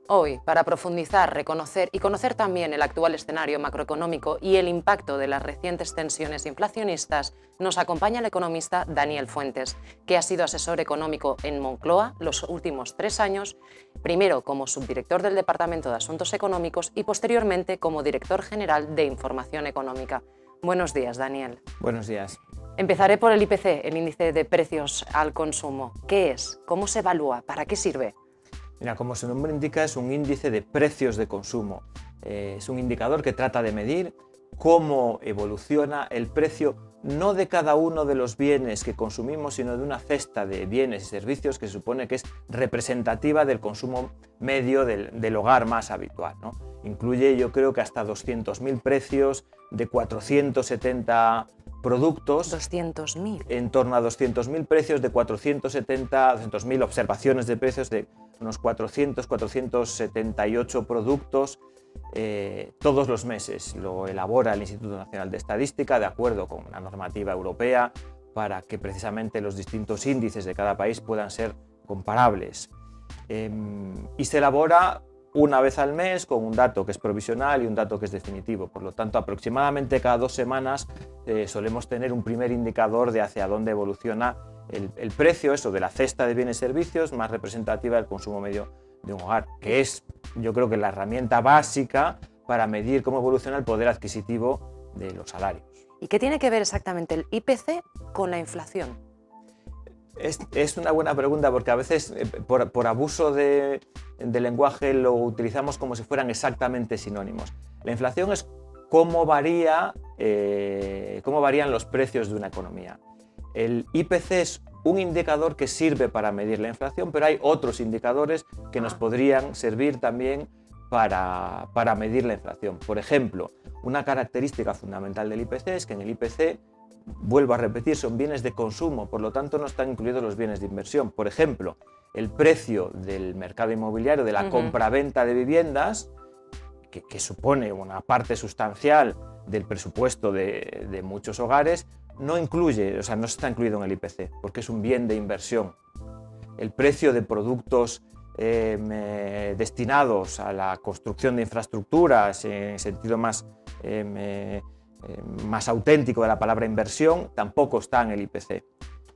Hoy, para profundizar, reconocer y conocer también el actual escenario macroeconómico y el impacto de las recientes tensiones inflacionistas, nos acompaña el economista Daniel Fuentes, que ha sido asesor económico en Moncloa los últimos 3 años, primero como subdirector del Departamento de Asuntos Económicos y posteriormente como director general de Información Económica. Buenos días, Daniel. Buenos días. Empezaré por el IPC, el índice de precios al consumo. ¿Qué es? ¿Cómo se evalúa? ¿Para qué sirve? Mira, como su nombre indica, es un índice de precios de consumo. Es un indicador que trata de medir cómo evoluciona el precio no de cada uno de los bienes que consumimos, sino de una cesta de bienes y servicios que se supone que es representativa del consumo medio del hogar más habitual, ¿no? Incluye, yo creo que hasta 200.000 precios de 470 productos. 200.000. En torno a 200.000 precios de 200.000 observaciones de precios de unos 478 productos todos los meses. Lo elabora el Instituto Nacional de Estadística de acuerdo con una normativa europea para que precisamente los distintos índices de cada país puedan ser comparables. Y se elabora una vez al mes con un dato que es provisional y un dato que es definitivo. Por lo tanto, aproximadamente cada 2 semanas solemos tener un primer indicador de hacia dónde evoluciona el precio, eso de la cesta de bienes y servicios más representativa del consumo medio de un hogar, que es, yo creo que la herramienta básica para medir cómo evoluciona el poder adquisitivo de los salarios. ¿Y qué tiene que ver exactamente el IPC con la inflación? Es una buena pregunta porque a veces por abuso de lenguaje lo utilizamos como si fueran exactamente sinónimos. La inflación es cómo varían los precios de una economía. El IPC es un indicador que sirve para medir la inflación, pero hay otros indicadores que nos podrían servir también para medir la inflación. Por ejemplo, una característica fundamental del IPC es que en el IPC, vuelvo a repetir, son bienes de consumo, por lo tanto no están incluidos los bienes de inversión. Por ejemplo, el precio del mercado inmobiliario, de la compraventa de viviendas, que supone una parte sustancial del presupuesto de muchos hogares, no está incluido en el IPC, porque es un bien de inversión. El precio de productos destinados a la construcción de infraestructuras, en sentido más auténtico de la palabra inversión, tampoco está en el IPC.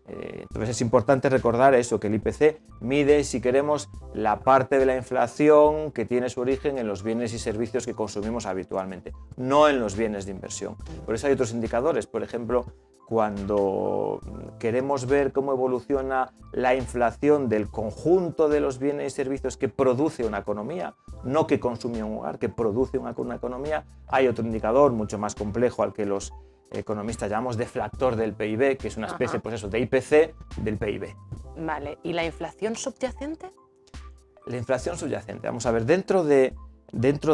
Entonces es importante recordar eso, que el IPC mide, si queremos, la parte de la inflación que tiene su origen en los bienes y servicios que consumimos habitualmente, no en los bienes de inversión. Por eso hay otros indicadores, por ejemplo, cuando queremos ver cómo evoluciona la inflación del conjunto de los bienes y servicios que produce una economía, no que consume un hogar, que produce una economía, hay otro indicador mucho más complejo al que los economistas llamamos deflactor del PIB, que es una especie de IPC del PIB. Vale, ¿y la inflación subyacente? La inflación subyacente, vamos a ver, dentro de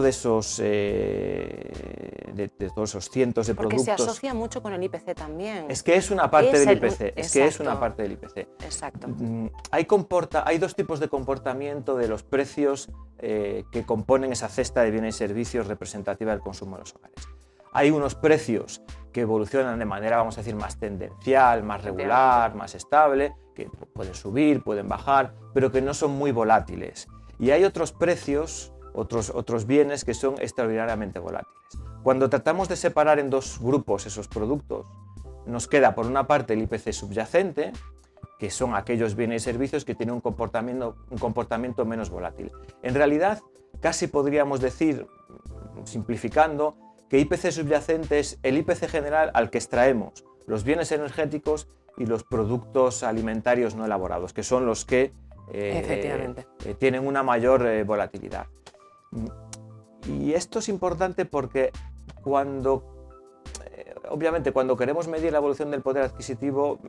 esos de todos esos cientos de Porque productos. se asocia mucho con el IPC también. Es que es una parte del IPC. Es que es una parte del IPC. Exacto. Hay 2 tipos de comportamiento de los precios que componen esa cesta de bienes y servicios representativa del consumo de los hogares. Hay unos precios que evolucionan de manera, vamos a decir, más tendencial, más regular, más estable, que pueden subir, pueden bajar, pero que no son muy volátiles. Y hay otros precios, otros bienes que son extraordinariamente volátiles. Cuando tratamos de separar en 2 grupos esos productos, nos queda por una parte el IPC subyacente, que son aquellos bienes y servicios que tienen un comportamiento menos volátil. En realidad, casi podríamos decir, simplificando, que IPC subyacente es el IPC general al que extraemos los bienes energéticos y los productos alimentarios no elaborados, que son los que tienen una mayor volatilidad. Y esto es importante porque obviamente cuando queremos medir la evolución del poder adquisitivo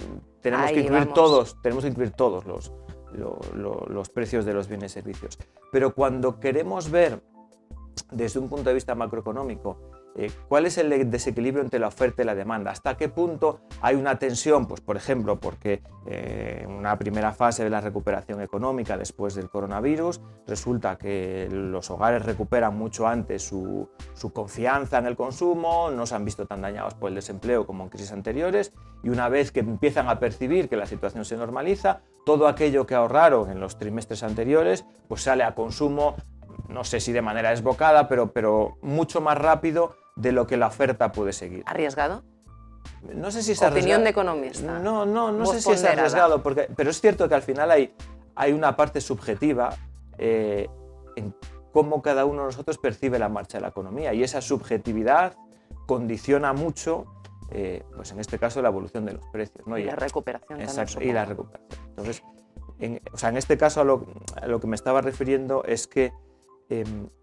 tenemos que incluir todos los precios de los bienes y servicios. Pero cuando queremos ver desde un punto de vista macroeconómico ¿cuál es el desequilibrio entre la oferta y la demanda? ¿Hasta qué punto hay una tensión? Pues, por ejemplo, porque en una primera fase de la recuperación económica después del coronavirus resulta que los hogares recuperan mucho antes su confianza en el consumo, no se han visto tan dañados por el desempleo como en crisis anteriores, y una vez que empiezan a percibir que la situación se normaliza, todo aquello que ahorraron en los trimestres anteriores pues sale a consumo no sé si de manera desbocada, pero mucho más rápido de lo que la oferta puede seguir. ¿Arriesgado? No sé si es Opinión arriesgado. de economista. No sé si es ponderada. arriesgado, pero es cierto que al final hay una parte subjetiva en cómo cada uno de nosotros percibe la marcha de la economía, y esa subjetividad condiciona mucho, pues en este caso, la evolución de los precios, ¿no? Y la recuperación exacto, también, y la recuperación. Entonces, en este caso a lo que me estaba refiriendo es que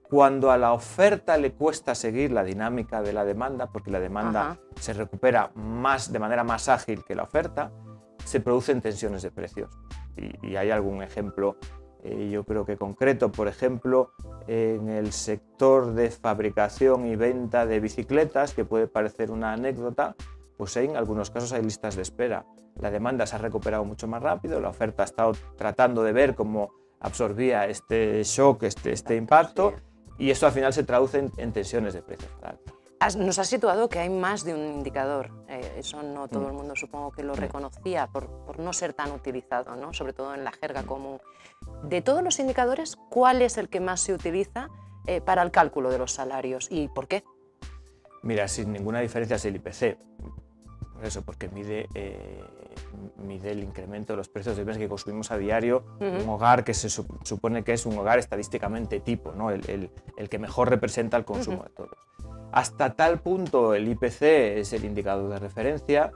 cuando a la oferta le cuesta seguir la dinámica de la demanda, porque la demanda se recupera de manera más ágil que la oferta, se producen tensiones de precios. Y hay algún ejemplo, yo creo que concreto, por ejemplo, en el sector de fabricación y venta de bicicletas, que puede parecer una anécdota, pues en algunos casos hay listas de espera. La demanda se ha recuperado mucho más rápido, la oferta ha estado tratando de ver cómo absorbía este shock, este impacto, y esto al final se traduce en tensiones de precios. Nos has situado que hay más de un indicador. Eso no todo el mundo supongo que lo reconocía por no ser tan utilizado, ¿no? Sobre todo en la jerga común. De todos los indicadores, ¿cuál es el que más se utiliza para el cálculo de los salarios y por qué? Mira, sin ninguna diferencia es el IPC. Por eso, porque mide el incremento de los precios de bienes que consumimos a diario, un hogar que se supone que es un hogar estadísticamente tipo, ¿no? el que mejor representa el consumo de todos. Hasta tal punto el IPC es el indicador de referencia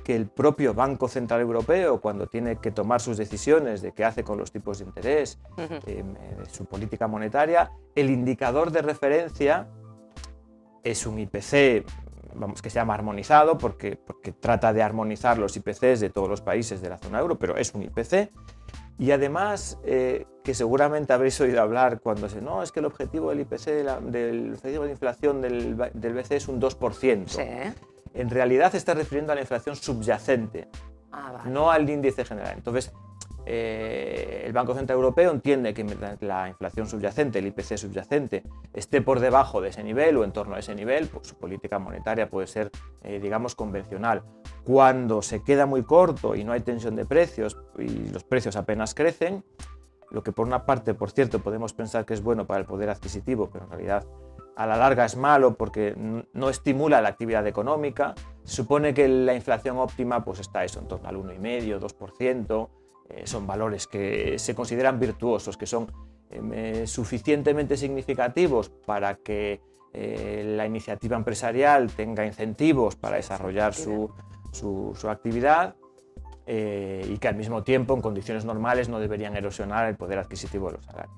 que el propio Banco Central Europeo, cuando tiene que tomar sus decisiones de qué hace con los tipos de interés, su política monetaria, el indicador de referencia es un IPC, que se llama armonizado, porque trata de armonizar los IPCs de todos los países de la zona euro, pero es un IPC. Y además, que seguramente habréis oído hablar cuando no, es que el objetivo del IPC, del objetivo de inflación del BCE es un 2%. Sí. En realidad se está refiriendo a la inflación subyacente, Vale. no al índice general. Entonces, el Banco Central Europeo entiende que mientras la inflación subyacente, el IPC subyacente, esté por debajo de ese nivel o en torno a ese nivel, pues su política monetaria puede ser, digamos, convencional. Cuando se queda muy corto y no hay tensión de precios y los precios apenas crecen, lo que por una parte, por cierto, podemos pensar que es bueno para el poder adquisitivo, pero en realidad a la larga es malo porque no estimula la actividad económica. Se supone que la inflación óptima pues está eso, en torno al 1,5%, 2%. Son valores que se consideran virtuosos, que son suficientemente significativos para que la iniciativa empresarial tenga incentivos para desarrollar su actividad y que al mismo tiempo, en condiciones normales, no deberían erosionar el poder adquisitivo de los salarios.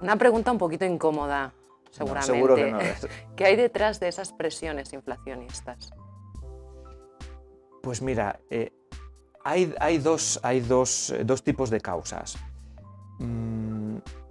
Una pregunta un poquito incómoda, seguramente. No, seguro que no. ¿Qué hay detrás de esas presiones inflacionistas? Pues mira, hay dos tipos de causas.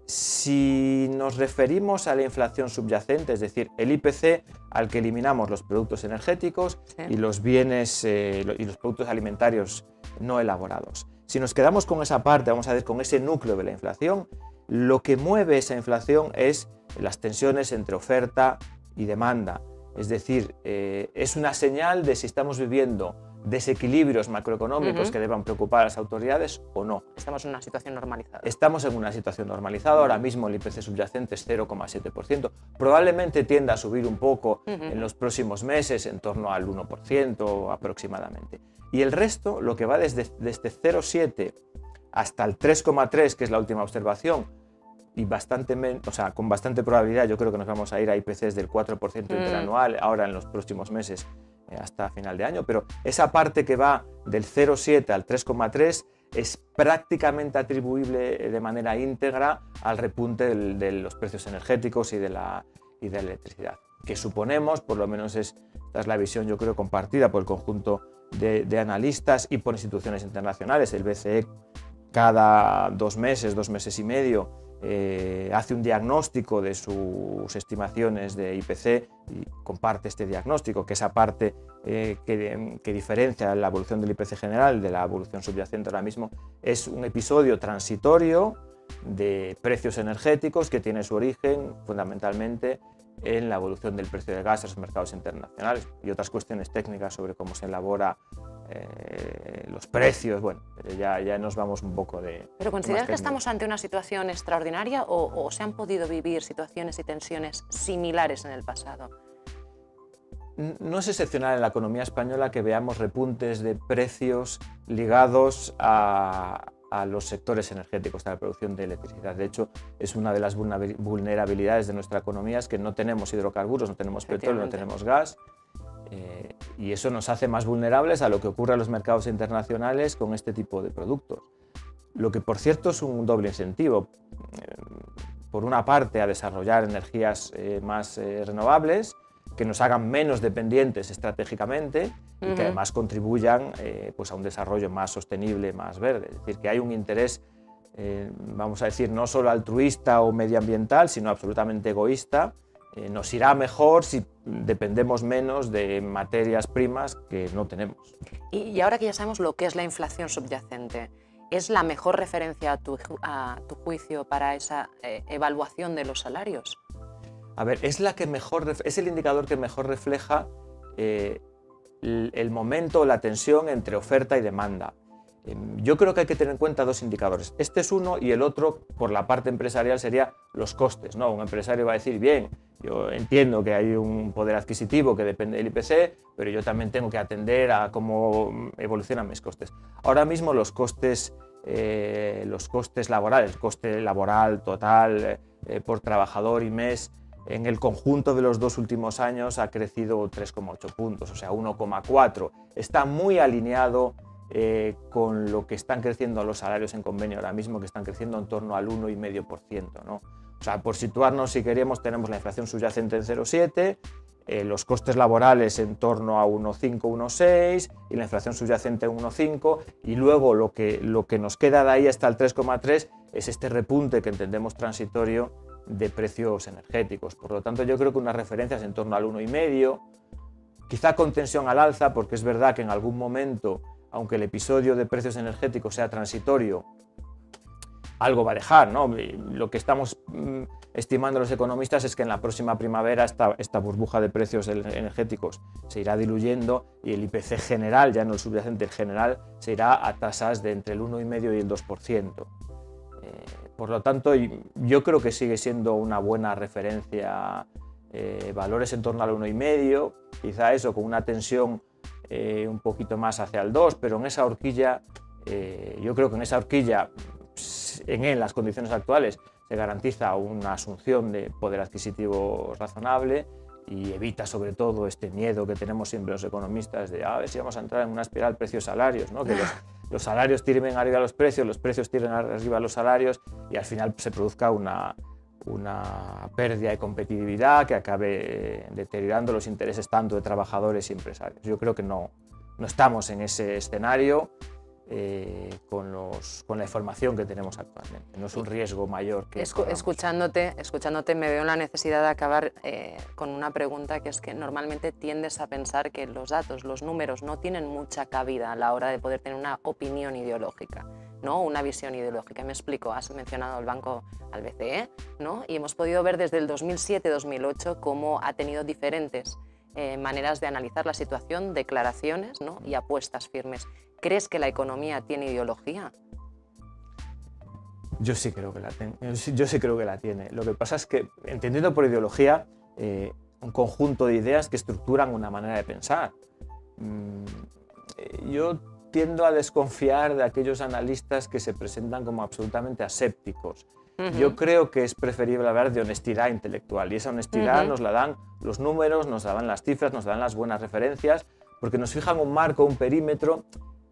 Si nos referimos a la inflación subyacente, es decir, el IPC al que eliminamos los productos energéticos y los bienes y los productos alimentarios no elaborados. Si nos quedamos con esa parte, vamos a ver, con ese núcleo de la inflación, lo que mueve esa inflación es las tensiones entre oferta y demanda. Es decir, es una señal de si estamos viviendo desequilibrios macroeconómicos que deban preocupar a las autoridades o no. Estamos en una situación normalizada. Estamos en una situación normalizada. Ahora mismo el IPC subyacente es 0,7%. Probablemente tienda a subir un poco en los próximos meses, en torno al 1% aproximadamente. Y el resto, lo que va desde 0,7 hasta el 3,3, que es la última observación, y con bastante probabilidad yo creo que nos vamos a ir a IPCs del 4% interanual ahora en los próximos meses hasta final de año, pero esa parte que va del 0,7 al 3,3 es prácticamente atribuible de manera íntegra al repunte de los precios energéticos y de la electricidad, que suponemos, por lo menos esta es la visión yo creo compartida por el conjunto de analistas y por instituciones internacionales. El BCE cada 2 meses y medio, hace un diagnóstico de sus estimaciones de IPC y comparte este diagnóstico, que esa parte que diferencia la evolución del IPC general de la evolución subyacente ahora mismo es un episodio transitorio de precios energéticos que tiene su origen fundamentalmente en la evolución del precio del gas en los mercados internacionales y otras cuestiones técnicas sobre cómo se elabora los precios, bueno, pero ya nos vamos un poco de... ¿Pero consideras que estamos ante una situación extraordinaria o se han podido vivir situaciones y tensiones similares en el pasado? No es excepcional en la economía española que veamos repuntes de precios ligados a los sectores energéticos, a la producción de electricidad. De hecho, es una de las vulnerabilidades de nuestra economía, es que no tenemos hidrocarburos, no tenemos petróleo, no tenemos gas, y eso nos hace más vulnerables a lo que ocurre en los mercados internacionales con este tipo de productos. Lo que, por cierto, es un doble incentivo. Por una parte, a desarrollar energías más renovables, que nos hagan menos dependientes estratégicamente y que además contribuyan pues a un desarrollo más sostenible, más verde. Es decir, que hay un interés, vamos a decir, no solo altruista o medioambiental, sino absolutamente egoísta. Nos irá mejor si dependemos menos de materias primas que no tenemos. Y ahora que ya sabemos lo que es la inflación subyacente, ¿es la mejor referencia a tu juicio para esa evaluación de los salarios? A ver, es el indicador que mejor refleja el momento, la tensión entre oferta y demanda. Yo creo que hay que tener en cuenta dos indicadores. Este es uno y el otro, por la parte empresarial, sería los costes, ¿no? Un empresario va a decir, bien, yo entiendo que hay un poder adquisitivo que depende del IPC, pero yo también tengo que atender a cómo evolucionan mis costes. Ahora mismo los costes laborales, el coste laboral total por trabajador y mes, en el conjunto de los 2 últimos años ha crecido 3,8 puntos, o sea, 1,4. Está muy alineado con lo que están creciendo los salarios en convenio ahora mismo, que están creciendo en torno al 1,5%, ¿no? O sea, por situarnos, si queremos, tenemos la inflación subyacente en 0,7, los costes laborales en torno a 1,5, 1,6 y la inflación subyacente en 1,5, y luego lo que nos queda de ahí hasta el 3,3 es este repunte que entendemos transitorio de precios energéticos. Por lo tanto, yo creo que unas referencias en torno al 1,5, quizá con tensión al alza, porque es verdad que en algún momento, aunque el episodio de precios energéticos sea transitorio, algo va a dejar, ¿no? Lo que estamos estimando los economistas es que en la próxima primavera esta burbuja de precios energéticos se irá diluyendo y el IPC general, ya no el subyacente, el general, se irá a tasas de entre el 1,5 y el 2%. Por lo tanto, yo creo que sigue siendo una buena referencia, valores en torno al 1,5, quizá eso con una tensión un poquito más hacia el 2, pero en esa horquilla, yo creo que en esa horquilla, en las condiciones actuales, se garantiza una asunción de poder adquisitivo razonable y evita sobre todo este miedo que tenemos siempre los economistas de a ver si vamos a entrar en una espiral precios-salarios, ¿no? Que los salarios tiren arriba los precios tiren arriba los salarios y al final se produzca una pérdida de competitividad que acabe deteriorando los intereses tanto de trabajadores y empresarios. Yo creo que no estamos en ese escenario con la información que tenemos actualmente. No es un riesgo mayor que... Escuchándote me veo en la necesidad de acabar con una pregunta, que es que normalmente tiendes a pensar que los datos, los números no tienen mucha cabida a la hora de poder tener una opinión ideológica, ¿no? Una visión ideológica. Me explico, has mencionado al BCE, ¿no? Y hemos podido ver desde el 2007-2008 cómo ha tenido diferentes maneras de analizar la situación, declaraciones, ¿no? Y apuestas firmes. ¿Crees que la economía tiene ideología? Yo sí creo que la tiene. Lo que pasa es que, entendiendo por ideología, un conjunto de ideas que estructuran una manera de pensar. Yo tiendo a desconfiar de aquellos analistas que se presentan como absolutamente asépticos. Yo creo que es preferible hablar de honestidad intelectual, y esa honestidad nos la dan los números, nos la dan las cifras, nos dan las buenas referencias, porque nos fijan un marco, un perímetro,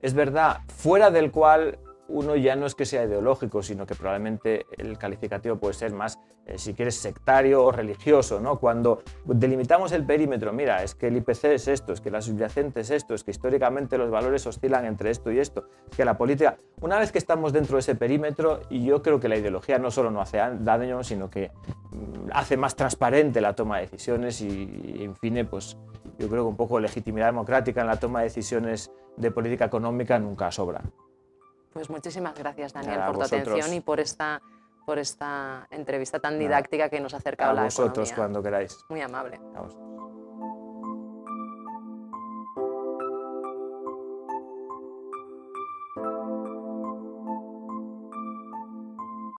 es verdad, fuera del cual uno ya no es que sea ideológico, sino que probablemente el calificativo puede ser más, si quieres, sectario o religioso, ¿no? Cuando delimitamos el perímetro, mira, es que el IPC es esto, es que la subyacente es esto, es que históricamente los valores oscilan entre esto y esto, es que la política... Una vez que estamos dentro de ese perímetro, y yo creo que la ideología no solo no hace daño, sino que hace más transparente la toma de decisiones y en fin, pues yo creo que un poco de legitimidad democrática en la toma de decisiones de política económica nunca sobra. Pues muchísimas gracias, Daniel, por tu atención y por esta entrevista tan didáctica que nos ha acercado a la economía. A vosotros, cuando queráis. Muy amable. Vamos.